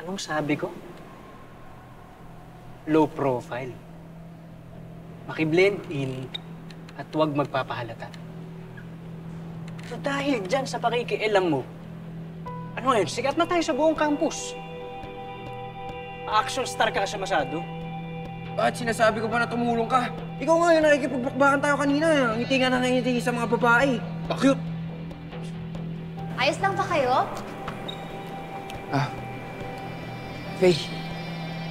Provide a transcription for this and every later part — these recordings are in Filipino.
Anong sabi ko? Low profile. Maki-blend in at huwag magpapahalata. So dahil dyan sa pakikialam mo, ano ngayon, sikat na tayo sa buong campus. Action star ka kasi masyado. Bakit sinasabi ko pa na tumulong ka? Ikaw nga yung nakikipagbakbakan tayo kanina. Ngiti nga na ngiti sa mga babae. Bakit? Ayos lang ba kayo? Faye.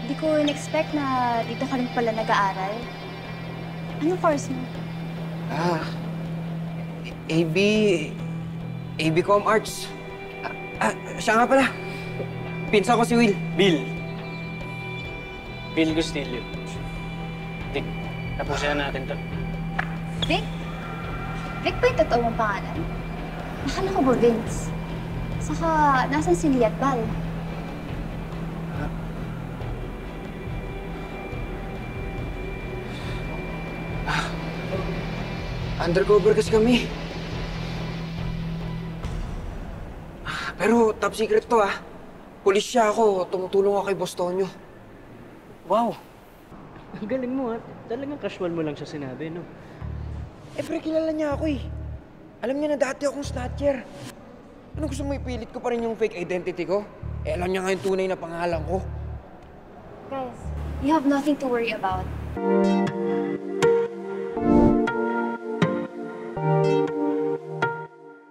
Hindi ko in-expect na dito ka rin pala nag-aaral. Anong course mo? AB... AB Com Arts. Siya nga pala. Pinsa ko si Will. Bill. Bill Gustilio. Dick, tapusin na natin to. Vic? Vic ba yung totoo mong pangalan? Nakala ko ba Vince? Saka, nasan si Lee at Val? Undercover kasi kami. Pero top secret to Pulis siya ako. Tumutulong ako kay Boss Tonyo. Wow! Ang galing mo Talagang casual mo lang siya sinabi, no? Pre, kilala niya ako Alam niya na dati akong snatcher. Ano gusto mo ipilit ko pa rin yung fake identity ko? Alam niya nga yung tunay na pangalan ko. Guys, you have nothing to worry about.